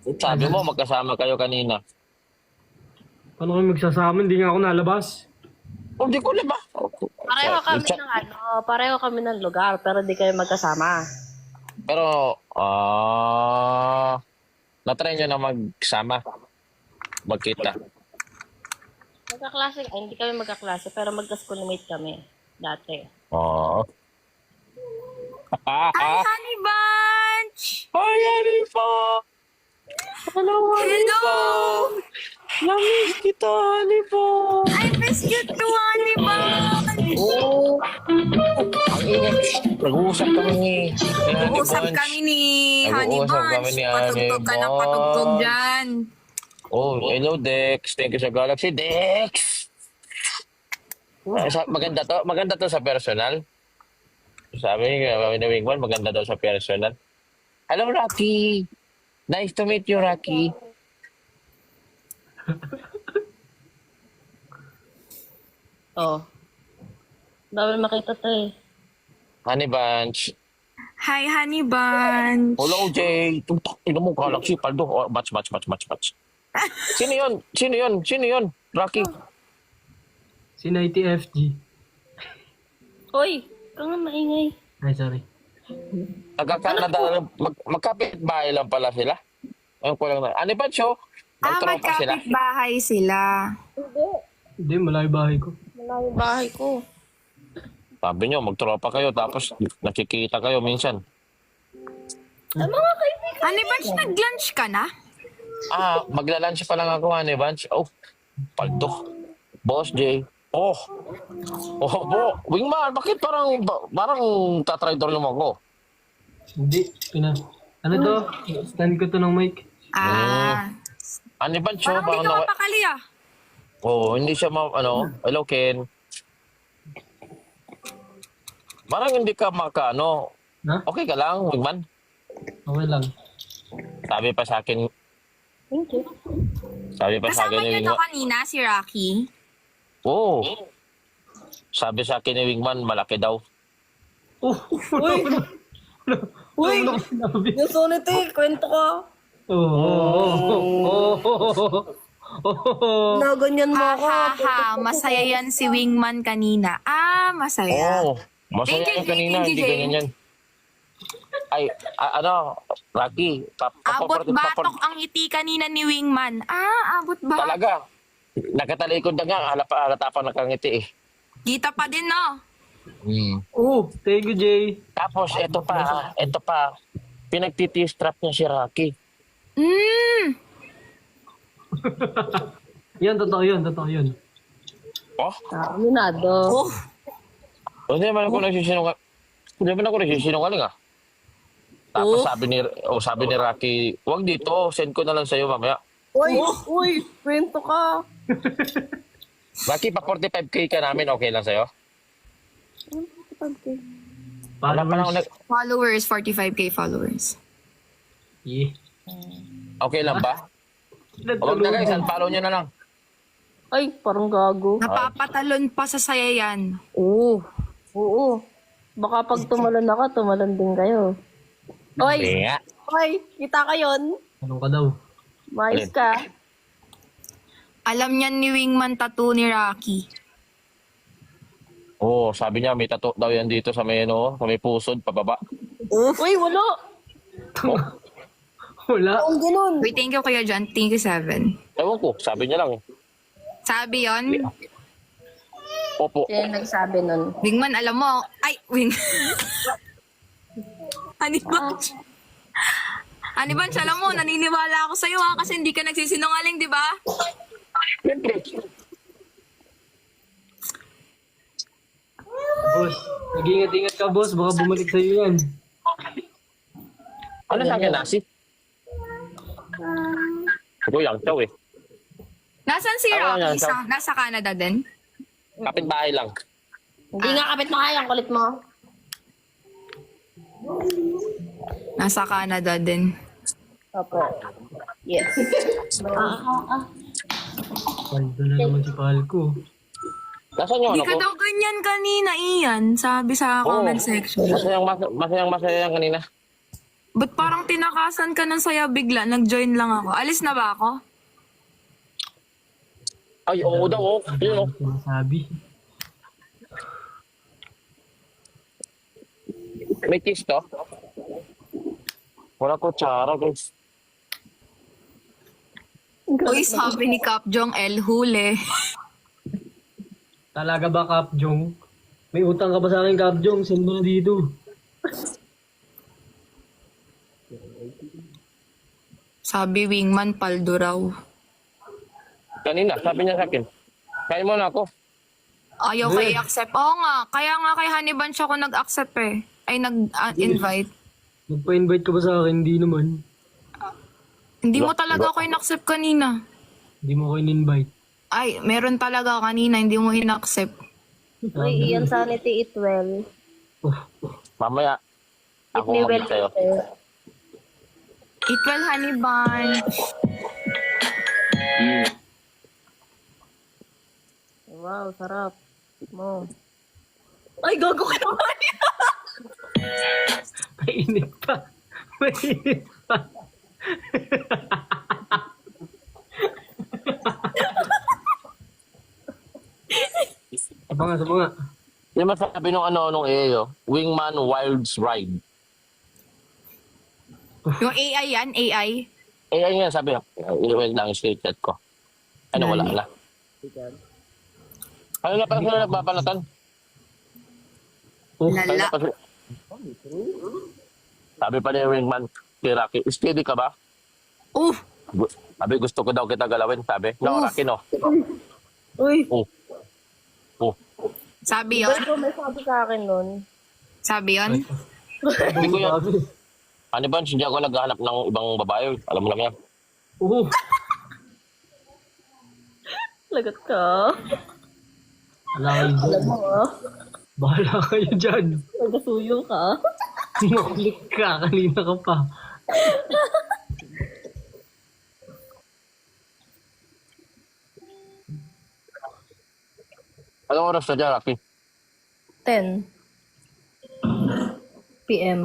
Sabi mo, magkasama kayo kanina. Paano kayo magsasama? Hindi nga ako nalabas. Oh, di ko alam ba? Pareho kami ng lugar, pero di kayo magkasama. Pero, na-try nyo na magsama. Magkita. Hindi kami magkaklase, pero magka-schoolmate kami. Dati. Oo. Hi, Honey Bunch! Hi, Hanifa! Hello, Hello! Namiss kita, Hanifa! I miss you too, Honey Bunch! Oo. Ang ingay. Nag-uusap kami ni Honey Usap Bunch. kami ni Honey Nag-uusap kami Bunch. ni Honey Patugtog ka ng patugtog Bunch. dyan. Oh, hello, Dex. Thank you sa Galaxy. Dex! Maganda to sa personal. Sabi ni Wingman, maganda daw sa personal. Hello, Rocky. Nice to meet you, Rocky. Oh. Bawal makita to eh. Honey Bunch. Hi, Honey Bunch. Hello, Jay. Ino mo, Galaxy. Paldo. Oh, match. Sino yun? Rocky. Si 90FG. Hoy, ka nga maingay. Ay, sorry. Nagka-Canada, magkapit bahay lang pala sila. Ayun ko lang na. Ano ba, Cho? Magtropa sila. Magkapit bahay sila. Hindi, malayo bahay ko. Malayo bahay ko. Sabi nyo, magtropa kayo, tapos nakikita kayo minsan. Ay, mga kaibigan. Honey Bunch, nag-lunch ka na? Magla-lunch pa lang ako, Honey Bunch. Oh, paldo. Boss J. Oh, Wingman, bakit parang tatraidor mo ako? Hindi, ano to? Stand ko to ng mic. Honey Bunch, Parang hindi ka mapakali ah. hindi siya hello, Ken. Parang hindi ka Ha? okay ka lang, Wingman? Okay lang. Sabi pa sa akin Thank you. Kasama ni niyo to Wingman. kanina, si Rocky. Oo. Sabi sa akin ni Wingman, malaki daw. Oh! Uy! Uy! Ano ko sinabi? Yung sonete, kwento ko. Na ganyan mo Ha ako. ha ha, masaya yan si Wingman kanina. Masaya. Oo. Masaya Thank you, yan kanina, thank you, hindi Jay. ganyan yan. Ay, Rocky, Abot batok ang ngiti kanina ni Wingman. Abot batok. talaga. Nakatalikod na nga, halata pa nakangiti eh. Kita pa din, no? Oh, thank you, Jay. Tapos, ito pa, pinagtitistrap niya si Rocky. Yan, totoo yun. Oh, Aminado. hindi naman ako nagsisinungaling ah. Tapos sabi ni Rocky, wag dito, send ko na lang sa'yo mamaya. Uy, kwento ka. Rocky, pa 45k ka namin, okay lang sa'yo? Wala pa lang Followers, 45k followers. Yeah. okay lang ba? Huwag na guys, unfollow nyo na lang. Ay, parang gago. Napapatalon pa sa saya yan. Oo. Baka pag tumalon ako, tumalon din kayo. Oy, Kaya, kita ka yun. Anong ka daw? Mais ka. Alam niyan ni Wingman tattoo ni Rocky. sabi niya may tattoo daw yan dito sa may pusod, pababa. Uy, wala. Wala. Ang ganun. Wait, thank you Kuya John. Thank you, 7. Ewan ko, sabi niya lang. Sabi yon. Opo. Kaya nagsabi nun. Wingman, alam mo. Ay, Wing. Honey Bunch. Honey Bunch, alam mo, naniniwala ako sa'yo kasi hindi ka nagsisinungaling, di ba? Boss, nag-ingat-ingat ka, boss. Baka bumalik sa'yo yan. Ano sa akin, nasi? Ito yung chow eh. Nasaan si Ano yan, Rocky? Nasa Canada din? Kapit-bahay lang. Hindi nga kapit na kaya ang kulit mo. Nasa Canada din. Opo. Yes. Paldo na naman si Palco. Nasaan yung Hindi ano ka ko? daw ganyan kanina, Ian. Sabi sa comment section. Masaya yan kanina. Ba't parang tinakasan ka ng saya bigla? Nag-join lang ako. Alis na ba ako? Ay, oo daw, oh. Yun, oh. Sinasabi. May kiss to. Wala kutsara, guys. Uy, sabi ni Kap Jong L. Huli. Talaga ba, Kap Jong? May utang ka ba sa akin, Kap Jong? Send mo na dito. Sabi Wingman, paldo raw. Kanina, sabi niya sa akin, kain mo na ako. Ayaw kay i-accept. Oo nga, kaya nga kay Honey Bunch ako nag-accept eh. Ay, nag-invite. Nagpa-invite ka ba sa akin? Hindi naman. Hindi mo talaga ako in-accept kanina. Hindi mo ko in-invite. Ay, meron talaga kanina, hindi mo in-accept. Uy, Ian Sanity, eat well. Mamaya, Eat ako me well. mag sa'yo. Eat well, Honey Bunch. Wow, sarap. Mo. Ay, gago ka naman. Mainit pa. Mainit pa. Saba nga, saba nga. Yung masabi nung nung EO, Wingman Wilds Ride. Yung AI yan, AI. Ayun nga, sabi ko, i-wait lang yung screenshot ko. Ano, wala na. Ano na pala sila nagbabalatan? Oh, Lala. Sabi pa ni Wingman, kay Rocky, steady ka ba? Sabi, gusto ko daw kita galawin, sabi. No, Rocky, no. Uy, Oh. Oh. Sabi yon. ito may sabi sa akin nun. Sabi yon. Hindi ko yan. Ano ba, hindi ako naghahanap ng ibang babae. Alam mo naman yan. Oo. Lagot ka. Wala kayo dyan. Alam mo ah. Bahala kayo dyan. Nagasuyo ka. Makulit ka. Kanina ka pa. Anong oras na dyan, Rocky? 10 PM.